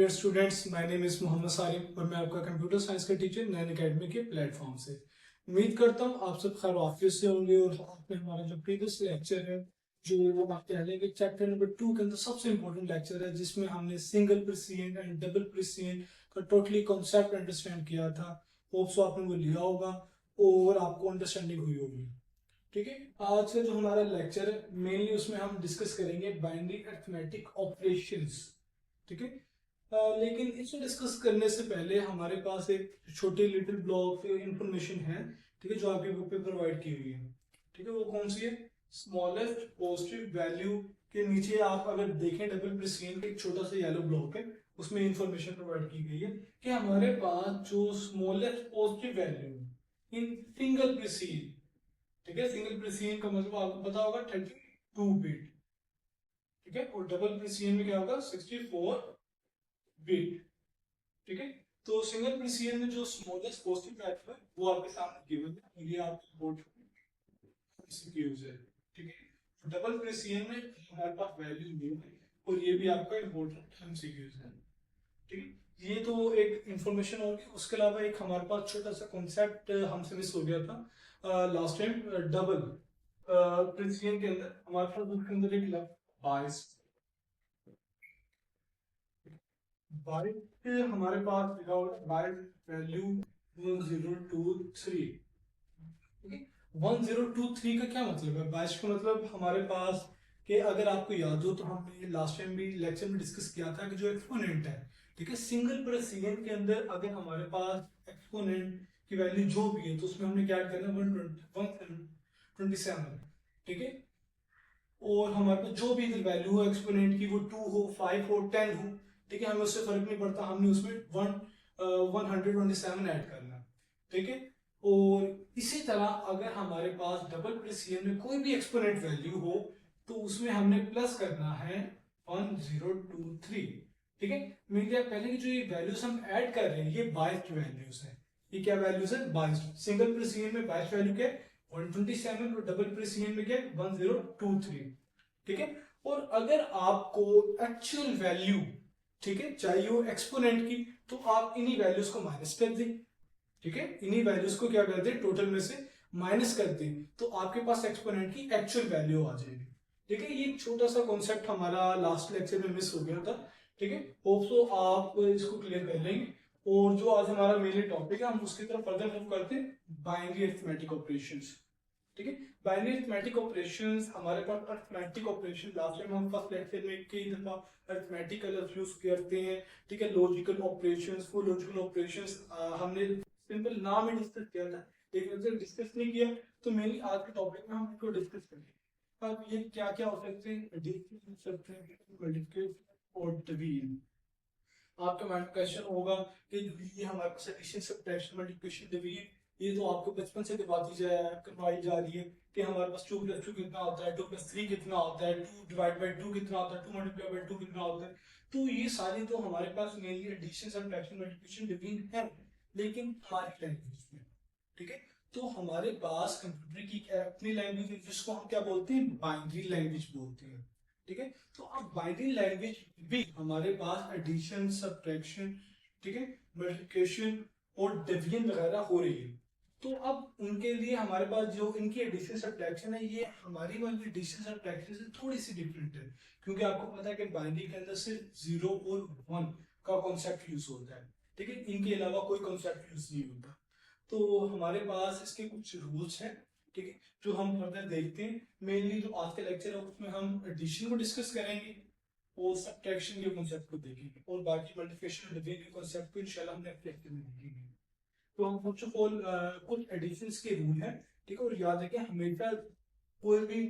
Dear students, my name is Mohammad Sarim और मैं आपका कंप्यूटर साइंस का टीचर नैन अकेडमी के प्लेटफॉर्म से। उम्मीद करता हूँ आप सब खैर ऑफिस से होंगे और आपने हमारा जो प्रीवियस लेक्चर है जो वो आप कह लेंगे चैप्टर नंबर 2 के अंदर सबसे इंपॉर्टेंट लेक्चर है जिसमें हमने single precision and double precision का टोटली कॉन्सेप्ट अंडरस्टैंड किया था। होप सो आपने वो लिया होगा और आपको अंडरस्टैंडिंग हुई होगी। ठीक है, आज का जो हमारा लेक्चर है मेनली उसमें हम डिस्कस करेंगे बाइनरी अरिथमेटिक ऑपरेशंस। ठीक है, लेकिन इसको डिस्कस करने से पहले हमारे पास एक छोटी लिटिल ब्लॉक इंफॉर्मेशन है, ठीक है, जो आपके बुक पे प्रोवाइड की हुई है। ठीक है, वो कौन सी है? स्मॉलेस्ट पॉजिटिव वैल्यू के नीचे आप अगर देखें डबल प्रिसिजन का एक छोटा सा येलो ब्लॉक है, उसमें इंफॉर्मेशन प्रोवाइड की गई है कि हमारे पास जो smallest positive value in single precision, ठीक है, सिंगल प्रिसिजन का मतलब आपको पता होगा 32 बिट, ठीक है, और डबल प्रिसिजन में क्या होगा 64 बिट। ठीक है, तो सिंगल प्रिसिजन में जो स्मॉलेस्ट पॉजिटिव वैल्यू है वो आपके सामने गिवन है और ये आपके बोर्ड एमसीक्यूज है। ठीक है, डबल प्रिसिजन में हमारे पास वैल्यू नहीं है और ये भी आपका इंपॉर्टेंट एमसीक्यूज है। ठीक है, ये तो एक इंफॉर्मेशन होगी। उसके अलावा एक हमारे पास छोटा सा कॉन्सेप्ट हमसे मिस हो गया था लास्ट टाइम। डबल प्रिसिजन के अंदर हमारे पास उसके अंदर एक बाइस बाइट हमारे पास लिखा हुआ है बाइट वैल्यू 1023। ठीक है, 1023 का क्या मतलब है? बाइट का मतलब हमारे पास कि अगर आपको याद हो तो हमने लास्ट टाइम भी लेक्चर में डिस्कस किया था कि जो एक्सपोनेंट है, ठीक है, सिंगल प्रिसिजन के अंदर अगर हमारे पास एक्सपोनेंट की वैल्यू जो भी है तो उसमें हमने क्या करना है 127। ठीक है, और हमारे पास जो भी वैल्यू हो एक्सपोनेंट की, वो 2 हो, 5 हो, 10 हो, ठीक है, हमें उससे फर्क नहीं पड़ता, हमने उसमें 127 ऐड करना। ठीक है, और इसी तरह अगर हमारे पास डबल प्रिसिजन में कोई भी एक्सपोनेंट वैल्यू हो तो उसमें हमने प्लस करना है 1023। ठीक है, मीन पहले की जो ये वैल्यूज हम ऐड कर रहे हैं ये बाइस्ड वैल्यूज है। ये क्या वैल्यूज है? बाइस्ड। सिंगल प्रिसिजन में बाइस्ड वैल्यू क्या है? 127 और डबल प्रिसिजन में क्या है? 1023। ठीक है, और अगर आपको एक्चुअल वैल्यू, ठीक है, चाहिए हो एक्सपोनेंट की, तो आप इन्हीं वैल्यूज को माइनस कर दें। ठीक है, इन्हीं वैल्यूज को क्या कर दें? टोटल में से माइनस कर दें तो आपके पास एक्सपोनेंट की एक्चुअल वैल्यू आ जाएगी। ठीक है, ये छोटा सा कॉन्सेप्ट हमारा लास्ट लेक्चर में मिस हो गया था। ठीक है, होप सो आप इसको क्लियर कर लेंगे। और जो आज हमारा मेनली टॉपिक है हम उसकी तरफ फर्दर मूव करते हैं, बाइनरी अरिथमेटिक ऑपरेशंस। ठीक है, बाइनरी अरिथमेटिक ऑपरेशंस हमारे पास अरिथमेटिक ऑपरेशन लास्ट टाइम हम फर्स्ट लेक्चर में कई दफा अरिथमेटिक कलर्स यूज करते हैं। ठीक है, लॉजिकल ऑपरेशंस, वो लॉजिकल ऑपरेशंस हमने सिंपल नाम ही डिस्कस किया था, लेकिन अगर डिस्कस नहीं किया तो मेनली आज के टॉपिक में हम इसको डिस्कस करेंगे। अब ये क्या क्या हो सकते हैं? एडिशन, सब्ट्रैक्शन, मल्टीप्लिकेशन और डिवीजन। आपका माइंड क्वेश्चन होगा कि ये हमारे पास एडिशन, सब्ट्रैक्शन, मल्टीप्लिकेशन, डिवीजन ये तो आपको बचपन से करवाई जा रही है कि हमारे पास 2 + 2 कितना होता है, 2 + 3 कितना होता है, 2 ÷ 2 कितना होता है, 2 × 2 कितना होता है। तो ये सारी तो हमारे पास mainly addition, subtraction, multiplication, division है, लेकिन हमारी लैंग्वेज में। ठीक है, तो हमारे पास कंप्यूटर की अपनी लैंग्वेज है जिसको हम क्या बोलते हैं? बाइनरी लैंग्वेज बोलते हैं। ठीक है, तो अब बाइनरी लैंग्वेज भी हमारे पास एडिशन, सब्ट्रैक्शन, ठीक है, मल्टीप्लिकेशन और डिवीजन वगैरह हो रही है। तो अब उनके लिए हमारे पास जो इनकी एडिशन सब्ट्रैक्शन है ये हमारी वाली एडिशन सब्ट्रैक्शन से थोड़ी सी डिफरेंट है, क्योंकि आपको पता है कि बाइनरी के अंदर सिर्फ 0 और 1 का कॉन्सेप्ट यूज होता है। ठीक है, इनके अलावा कोई कॉन्सेप्ट यूज नहीं होता। तो हमारे पास इसके कुछ रूल्स हैं, ठीक है, जो हम फर्दर देखते हैं। मेनली जो आज का लेक्चर है उसमें हम एडिशन को डिस्कस करेंगे और सब्ट्रैक्शन के कॉन्सेप्ट को देखेंगे और बाकी मल्टीप्लिकेशन और डिवीजन के कॉन्सेप्ट को इंशाल्लाह हम नेक्स्ट लेक्चर में देखेंगे। तो हम फर्स्ट ऑफ ऑल कुछ एडिशंस के रूल हैं, ठीक है, और याद रखें हमेशा कोई भी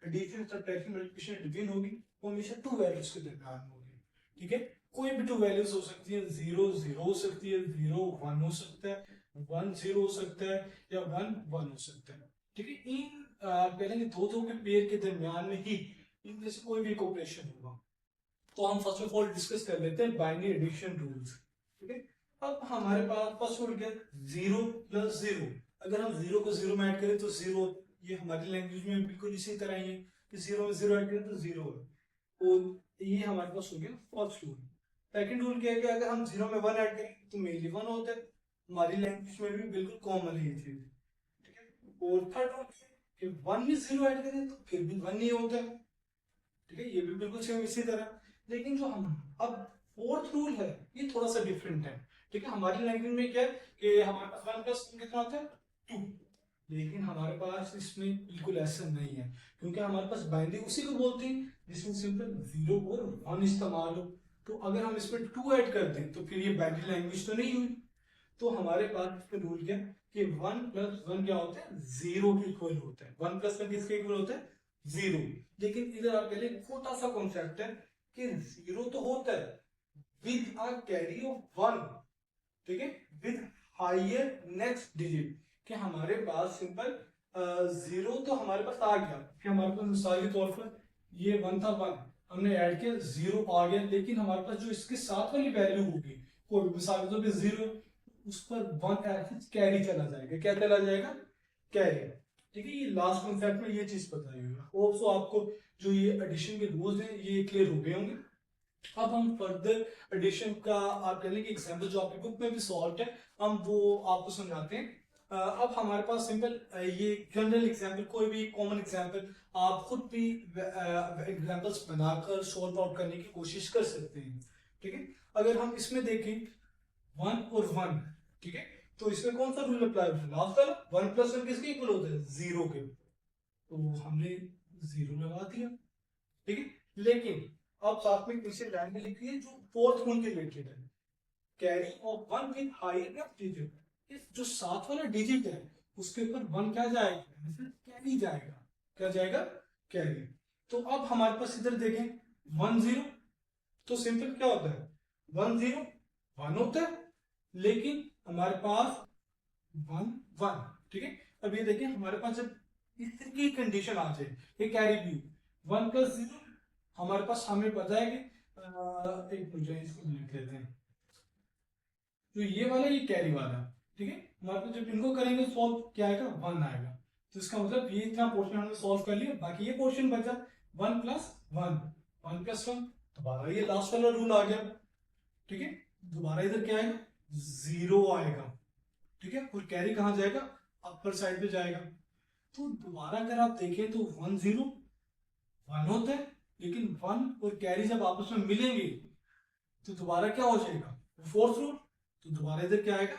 एडिशन, सब्ट्रैक्शन, मल्टीप्लिकेशन, डिवीजन होगी वो हमेशा 2 वैल्यूज के दरमियान होगी। ठीक है, कोई भी 2 वैल्यूज हो सकती है, 0 0 हो सकती है, 0 1 हो सकता है, 1 0 हो सकता है या 1 1 हो सकता है। ठीक है, इन पहले दो के पेयर के दरमियान में ही इनमें से कोई भी एक ऑपरेशन होगा। तो हम फर्स्ट ऑफ ऑल डिस्कस कर लेते हैं बाइनरी एडिशन रूल्स। ठीक है, अब हमारे पास फर्स्ट रूल क्या? 0 + 0। अगर हम 0 को 0 में ऐड करें तो 0, ये हमारी लैंग्वेज में बिल्कुल इसी तरह ही है कि 0 में 0 ऐड करें तो 0 है। और ये हमारे पास हो गया फर्स्ट रूल। सेकंड रूल क्या है कि अगर हम 0 में 1 ऐड करें तो मेनली 1 होता है, हमारी लैंग्वेज में भी बिल्कुल कॉमन है ये चीज, ठीक है। और थर्ड रूल कि 1 में 0 ऐड करें तो फिर भी 1 नहीं होता है, ठीक है, ये भी बिल्कुल सेम इसी तरह। लेकिन जो हम अब फोर्थ रूल है ये थोड़ा सा डिफरेंट है, ठीक है। हमारी लैंग्वेज में क्या है कि हमारे पास 1 प्लस कितना होता है 2, लेकिन हमारे पास इसमें बिल्कुल ऐसा नहीं है, क्योंकि हमारे पास बाइनरी उसी को बोलते हैं जिसमें सिंपल 0 और 1 इस्तेमाल हो। तो अगर हम इसमें 2 ऐड कर दें तो फिर ये बाइनरी लैंग्वेज तो नहीं हुई। तो हमारे पास इसमें रूल क्या कि 1 प्लस 1 क्या होता है 0 के इक्वल होता है। 1 प्लस 1 किसके इक्वल होता है 0। लेकिन इधर आपके लिए छोटा सा कॉन्सेप्ट है कि 0 तो होता है विद अ कैरी ऑफ 1, ठीक है, विद हायर नेक्स्ट डिजिट, कि हमारे पास सिंपल 0 तो हमारे पास आ गया कि हमारे पास मिसाल के तौर पर ये 1 था 1 हमने ऐड किया 0 आ गया, लेकिन हमारे पास जो इसके साथ वाली वैल्यू होगी कोई मिसाल के तौर पर 0, उस पर 1 कैरी चला जाएगा। क्या चला जाएगा कैरी, ठीक है। ये लास्ट कॉन्सेप्ट में ये चीज बताई हुई है। होप सो आपको जो ये एडिशन के रूल्स हैं ये क्लियर हो गए होंगे। अब हम फर्दर एडिशन का आप कह लें कि एग्जांपल जो आपकी बुक में भी सॉल्व है हम वो आपको समझाते हैं। अब हमारे पास सिंपल ये जनरल एग्जांपल कोई भी कॉमन एग्जांपल आप खुद भी एग्जांपल्स बनाकर सॉल्व आउट करने की कोशिश कर सकते हैं, ठीक है। अगर हम इसमें देखें 1 और 1, ठीक है, तो इसमें कौन सा रूल अप्लाई होता है लास्ट वाला 1 प्लस 1 किसके इक्वल होता है 0 के, तो हमने 0 लगा दिया, ठीक है। लेकिन अब साथ में पीछे लाइन में लिखी है जो फोर्थ रूल के रिलेटेड है, carry of 1 with higher digit, इस जो साथ वाला डिजिट है उसके ऊपर 1 क्या जाएगा कैरी जाएगा, क्या जाएगा कैरी। तो अब हमारे पास इधर देखें 1 0, तो सिंपल क्या होता है 1 0 1 होता है, लेकिन हमारे पास 1 1, ठीक है। अब ये देखिए हमारे पास जब इस तरह की कंडीशन आ जाए ये कैरी भी 1 प्लस 0, हमारे पास हमें पता है कि एक मिनट इसको लिख लेते हैं, तो ये वाला ये कैरी वाला, ठीक है, हमारे पास जब इनको करेंगे सॉल्व क्या आएगा 1 आएगा। तो इसका मतलब ये इतना पोर्शन हमने सॉल्व कर लिया, बाकी ये पोर्शन बचा 1 प्लस 1 1 प्लस 1, दोबारा ये लास्ट वाला रूल आ गया, ठीक है। दोबारा इधर क्या आएगा 0 आएगा, ठीक है, और कैरी कहां जाएगा अपर साइड पे जाएगा। तो दोबारा अगर आप देखें तो 1 0 1 होता है, लेकिन 1 और कैरी जब आपस में मिलेंगे तो दोबारा क्या हो जाएगा फोर्थ रूल, तो दोबारा इधर क्या आएगा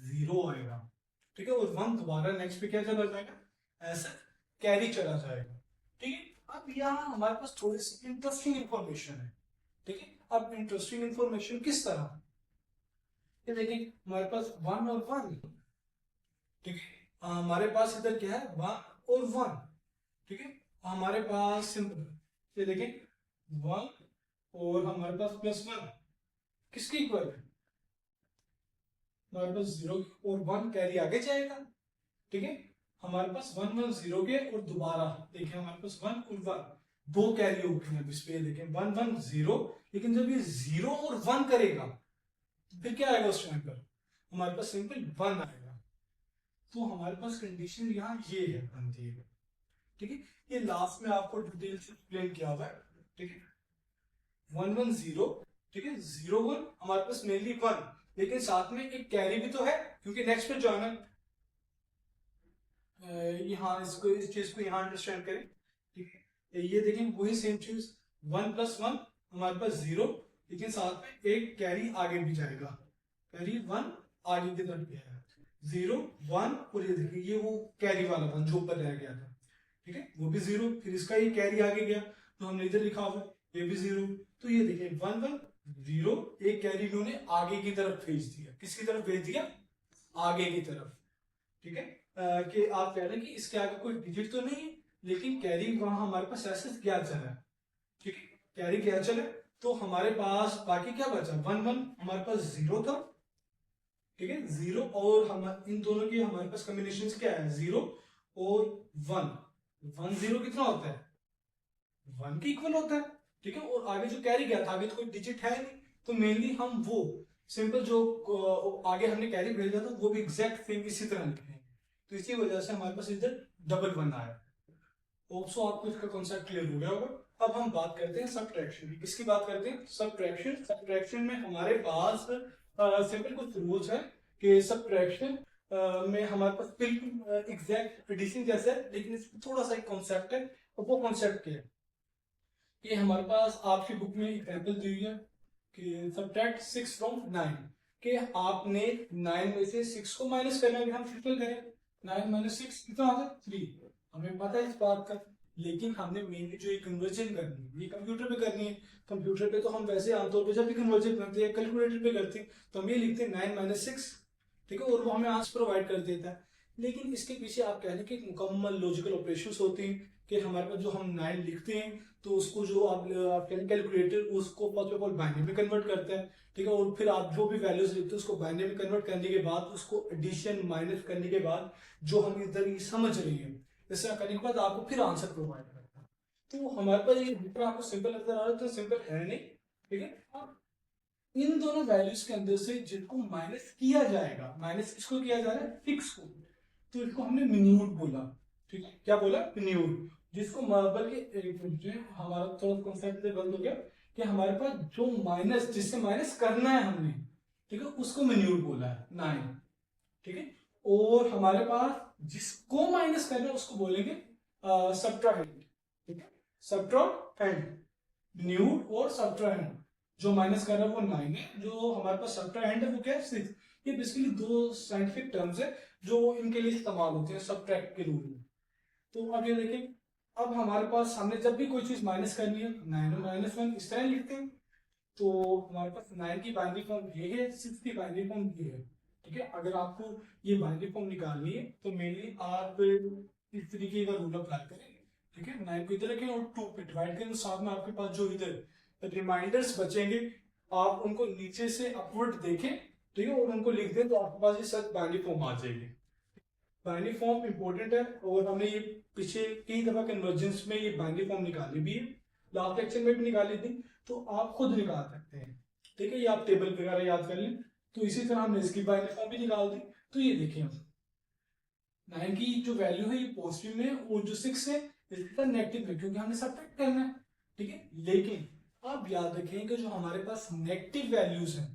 0 आएगा, ठीक है, और 1 दोबारा नेक्स्ट पे क्या चला जाएगा ऐसा कैरी चला जाएगा, ठीक है। अब यहाँ हमारे पास थोड़ी सी इंटरेस्टिंग इंफॉर्मेशन है, ठीक है। अब इंटरेस्टिंग इंफॉर्मेशन किस तरह, ये देखिए हमारे पास 1 और 1, ठीक है, हमारे पास इधर क्या है 1 और 1, ठीक है, हमारे पास सिंपल ये देखें 1 और हमारे पास प्लस 1 किसकी इक्वल है, हमारे पास 0 और 1 कैरी आगे जाएगा, ठीक है। हमारे पास 1 1 0 के और दोबारा देखिए हमारे पास 1 और 1 दो कैरी हो गए हैं इस पे, देखें 1 1 0, लेकिन जब ये 0 और 1 करेगा तो फिर क्या आएगा उस टाइम पर हमारे पास सिंपल 1 आएगा। तो हमारे पास कंडीशन यहाँ ये है बनती है, ठीक है। ये लास्ट में आपको डिटेल से एक्सप्लेन किया हुआ है, ठीक है। 1 1 0, ठीक है, 0 1 हमारे पास मेनली 1, लेकिन साथ में एक कैरी भी तो है क्योंकि नेक्स्ट पे जॉइन है। यहाँ इसको इस चीज को यहाँ अंडरस्टैंड करें, ठीक है। ये देखें वही सेम चीज 1 प्लस 1 हमारे पास 0, लेकिन साथ में एक कैरी आगे भी जाएगा, कैरी 1 आगे की तरफ गया है 0 1, और ये देखिए ये वो कैरी वाला 1 जो ऊपर रह गया था, ठीक है, वो भी 0, फिर इसका ये कैरी आगे गया तो हमने इधर लिखा हुआ ये भी 0। तो ये देखिए 1 1 0, एक कैरी इन्होंने आगे की तरफ भेज दिया, किसकी तरफ भेज दिया आगे की तरफ, ठीक है। कि आप कह रहे हैं कि इसके आगे कोई डिजिट तो नहीं है, लेकिन कैरी वहां हमारे पास ऐसे क्या चला है, ठीक है, कैरी क्या चला, तो हमारे पास बाकी क्या बचा 1 1 हमारे पास 0 था, ठीक है, 0 और हम इन दोनों की हमारे पास कॉम्बिनेशन क्या है 0 और 1 1 0 कितना होता है 1 के इक्वल होता है, ठीक है, और आगे जो कैरी गया था आगे तो कोई डिजिट है नहीं, तो मेनली हम वो सिंपल जो आगे हमने कैरी भेजा था वो भी एग्जैक्ट सेम इसी तरह लिखे हैं, तो इसी वजह से हमारे पास इधर डबल 1 आया। होप सो आपको इसका कॉन्सेप्ट क्लियर हो गया होगा। अब हम बात करते हैं सब्ट्रैक्शन की। किसकी बात करते हैं? सब्ट्रैक्शन। सब्ट्रैक्शन में हमारे पास सिंपल कुछ रूल्स है कि सब्ट्रैक्शन में हमारे पास बिल्कुल एग्जैक्ट एडिशन जैसा है, लेकिन इसमें थोड़ा सा एक कॉन्सेप्ट है, और वो कॉन्सेप्ट क्या है कि हमारे पास आपकी बुक में एग्जाम्पल दी हुई है कि सब्ट्रैक्ट 6 फ्रॉम 9, कि आपने 9 में से 6 को माइनस करना है। हम सिंपल करें 9 माइनस 6 कितना आता है? 3। हमें पता है इस बात का, लेकिन हमने मेनली जो ये कन्वर्जन करनी है ये कंप्यूटर पे करनी है। कंप्यूटर पे तो हम वैसे आमतौर पे जब भी कन्वर्जन करते हैं कैलकुलेटर पे करते हैं तो हम ये लिखते हैं 9 माइनस 6, ठीक है, और वो हमें आंसर प्रोवाइड कर देता है। लेकिन इसके पीछे आप कह लें कि मुकम्मल लॉजिकल ऑपरेशंस होते हैं कि हमारे पास जो हम 9 लिखते हैं तो उसको जो आप कैलकुलेटर उसको फर्स्ट ऑफ ऑल बाइनरी में कन्वर्ट करता है, ठीक है, और फिर आप जो भी वैल्यूज लिखते हैं उसको बाइनरी में कन्वर्ट करने के बाद उसको एडिशन माइनस करने के बाद जो हम इधर ये समझ रहे हैं ऐसा करने के बाद आपको फिर आंसर प्रोवाइड करता है। तो हमारे पास ये आपको सिंपल नजर आ रहा है तो सिंपल है नहीं, ठीक है। इन दोनों वैल्यूज के अंदर से जिनको माइनस किया जाएगा, माइनस किसको किया जा रहा है? फिक्स को, तो इसको हमने मिन्यूट बोला, ठीक है। क्या बोला? मिन्यूट। जिसको बल्कि हमारा थोड़ा कॉन्सेप्ट बंद हो गया कि हमारे पास जो माइनस जिससे माइनस करना है हमने, ठीक है, उसको मिन्यूट बोला है 9, ठीक है। और हमारे पास जिसको माइनस करना है उसको बोलेंगे सब्ट्राहेंड, ठीक है, सब्ट्राहेंड, मिन्यूट और सब्ट्राहेंड। जो माइनस कर रहा है वो 9 है, जो हमारे पास सब्ट्राहेंड है वो क्या है? 6। ये बेसिकली दो साइंटिफिक टर्म्स है जो इनके लिए इस्तेमाल होते हैं सब्ट्रैक्ट के रूल में। तो अब ये देखिए, अब हमारे पास हमने जब भी कोई चीज माइनस करनी है 9 माइनस 1 इस तरह लिखते हैं। तो हमारे पास 9 की बाइनरी फॉर्म ये है, 6 की बाइनरी फॉर्म ये है, ठीक है। अगर आपको ये बाइनरी फॉर्म निकालनी है तो मेनली आप इस तरीके का रूल अप्लाई करें, ठीक है। 9 को इधर रखें और 2 पे डिवाइड करें, साथ में आपके पास जो इधर रिमाइंडर्स बचेंगे आप उनको नीचे से अपवर्ड देखें, ठीक है, और उनको लिख दें तो आपके पास ये सच बाइनरी फॉर्म आ जाएगी। बाइनरी फॉर्म इंपॉर्टेंट है और हमने ये पीछे कई दफा कन्वर्जेंस में ये बाइनरी फॉर्म निकाली भी है, लास्ट लेक्चर में भी निकाली थी, तो आप खुद निकाल सकते हैं, ठीक है। ये आप टेबल वगैरह याद कर लें। तो इसी तरह हमने इसकी बाइनरी फॉर्म भी निकाल दी। तो ये देखिए हम 9 की जो वैल्यू है ये पॉजिटिव में और जो 6 है इसका नेगेटिव है क्योंकि हमने सब्ट्रैक्ट करना है, ठीक है। लेकिन आप याद रखें कि जो हमारे पास नेगेटिव वैल्यूज हैं,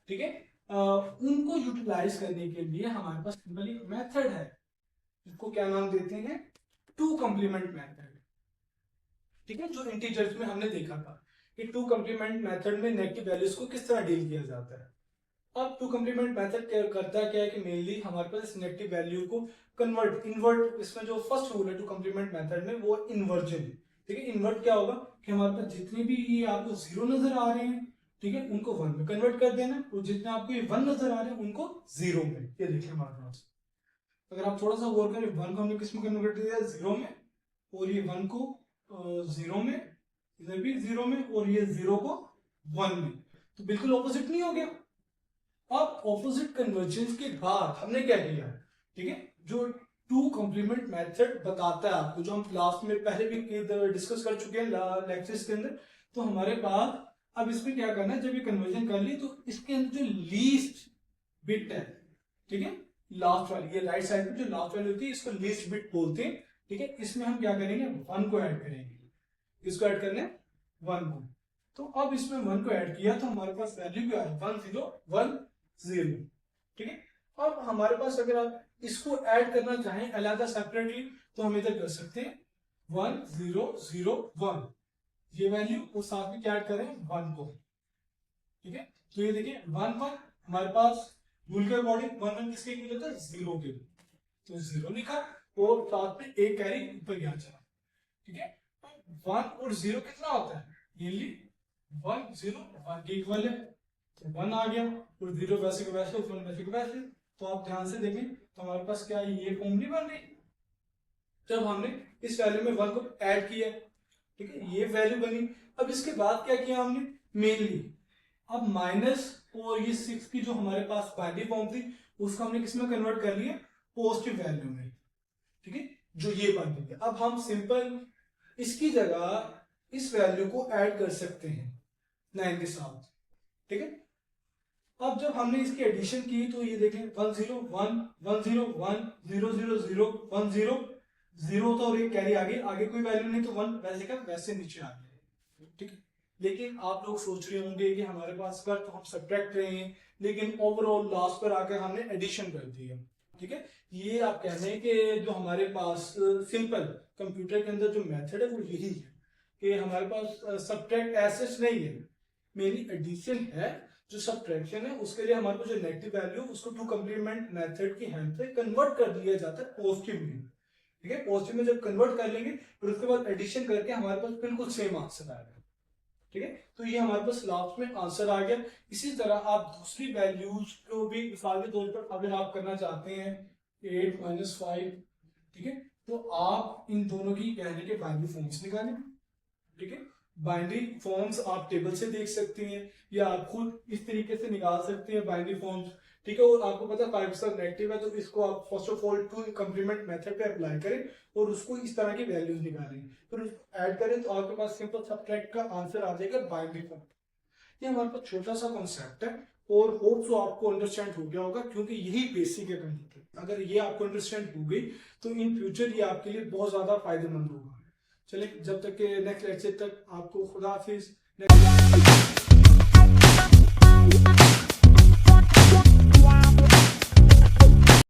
ठीक है, उनको यूटिलाइज करने के लिए हमारे पास सिंपली मेथड है, इसको क्या नाम देते हैं? टू कंप्लीमेंट मेथड, ठीक है। जो इंटीजर्स में हमने देखा था कि टू कंप्लीमेंट मेथड में नेगेटिव वैल्यूज को किस तरह डील किया जाता है। अब टू कंप्लीमेंट मेथड क्या करता है, क्या है कि मेनली हमारे पास इस नेगेटिव वैल्यू को कन्वर्ट इन्वर्ट, इसमें जो फर्स्ट रूल है टू कंप्लीमेंट मेथड में वो इन्वर्जन, ठीक है। इन्वर्ट क्या होगा कि हमारे पास जितने भी ये आपको 0 नजर आ रहे हैं, ठीक है, उनको 1 में कन्वर्ट कर देना, और जितने आपको ये 1 नजर आ रहे हैं उनको 0 में। ये देखिए हमारे पास अगर आप थोड़ा सा गौर करें 1 को हमने किस में कन्वर्ट किया? 0 में, और ये 1 को 0 में, इधर भी 0 में, और ये 0 को 1 में, तो बिल्कुल ऑपोजिट नहीं हो गया। अब ऑपोजिट कन्वर्जेंस के बाद हमने क्या किया, ठीक है, जो टू कॉम्प्लीमेंट मेथड बताता है आपको, जो हम क्लास में पहले भी डिस्कस कर चुके हैं लेक्चर्स के अंदर। तो हमारे पास अब इसमें क्या करना है, जब ये कन्वर्जन कर ली तो इसके अंदर जो लीस्ट बिट है, ठीक है, लास्ट वाली ये राइट साइड में जो लास्ट वाली होती है इसको लीस्ट बिट बोलते हैं, ठीक है। इसमें हम क्या करेंगे? 1 को ऐड करेंगे। इसको ऐड करना है 1 को। तो अब इसमें 1 को ऐड किया तो हमारे पास वैल्यू क्या है? 1 0 1 0, ठीक है। अब हमारे पास अगर आप इसको ऐड करना चाहें अलग सेपरेटली तो हम इधर कर सकते हैं 1 0 0 1, ये वैल्यू और साथ में क्या ऐड करें? 1 को, ठीक है। तो ये देखिए 1 1 हमारे पास रूल के अकॉर्डिंग 1 1 किसके इक्वल होता है? 0 के, तो 0 लिखा और साथ में एक कैरी ऊपर गया चला, ठीक है। 1 और 0 कितना होता है? ये 1 0 1 के इक्वल है, तो 1 आ गया, और 0 वैसे के वैसे, 1 वैसे के वैसे। तो आप ध्यान से देखें तो हमारे पास क्या ये फॉर्म नहीं बन रही जब हमने इस वैल्यू में 1 को ऐड किया, ठीक है, ये वैल्यू बनी। अब इसके बाद क्या किया हमने? मेनली अब माइनस और ये 6 की जो हमारे पास बाइनरी फॉर्म थी उसको हमने किस में कन्वर्ट कर लिया? पॉजिटिव वैल्यू में, ठीक है, जो ये बन गई है। अब हम सिंपल इसकी जगह इस वैल्यू को ऐड कर सकते हैं 9 के साथ, ठीक है। अब जब हमने इसकी एडिशन की तो ये देखें 1 0 1 1 0 1 0 0 0 1 0 0 था और एक कैरी आगे, आगे कोई वैल्यू नहीं तो 1 वैसे का वैसे नीचे आ गया, ठीक है। लेकिन आप लोग सोच रहे होंगे कि हमारे पास कर तो हम सब्ट्रैक्ट रहे हैं, लेकिन ओवरऑल लास्ट पर आकर हमने एडिशन कर दी है। ठीक है, ये आप कह रहे हैं कि जो हमारे पास सिंपल कंप्यूटर के अंदर जो मेथड है वो यही है कि हमारे पास सब्ट्रैक्ट एसेस नहीं है, मेरी एडिशन है। जो सब्ट्रैक्शन है उसके लिए हमारे पास जो नेगेटिव वैल्यू उसको टू कंप्लीमेंट मेथड की हेल्प से कन्वर्ट कर दिया जाता है पॉजिटिव में। ठीक है, पॉजिटिव में जब कन्वर्ट कर लेंगे फिर उसके बाद एडिशन करके हमारे पास बिल्कुल सेम आंसर आएगा। ठीक है, तो ये हमारे पास लास्ट में आंसर आ गया। इसी तरह आप दूसरी वैल्यूज को भी मिसाल के तौर पर अगर आप करना चाहते हैं 8 - 5, ठीक है, तो आप इन दोनों की पहले के वैल्यू फॉर्म्स निकालें। ठीक है, बाइनरी फॉर्म्स आप टेबल से देख सकते हैं या आप खुद इस तरीके से निकाल सकते हैं बाइनरी फॉर्म्स। ठीक है, और आपको पता है 5 के साथ नेगेटिव है तो इसको आप first of all two complement method पे अप्लाई करें और उसको इस तरह की वैल्यूज निकालें, फिर उसको ऐड करें तो आपके पास सिंपल सब्ट्रैक्ट का आंसर आ जाएगा बाइनरी फॉर्म। ये हमारे पास छोटा सा कॉन्सेप्ट है और होप सो आपको अंडरस्टैंड हो गया होगा, क्योंकि यही बेसिक है कंप्यूटर। अगर ये आपको अंडरस्टैंड हो गई तो इन फ्यूचर ये आपके लिए बहुत ज्यादा फायदेमंद होगा। चलिए, जब तक के नेक्स्ट लेक्चर तक आपको खुदा हाफिज।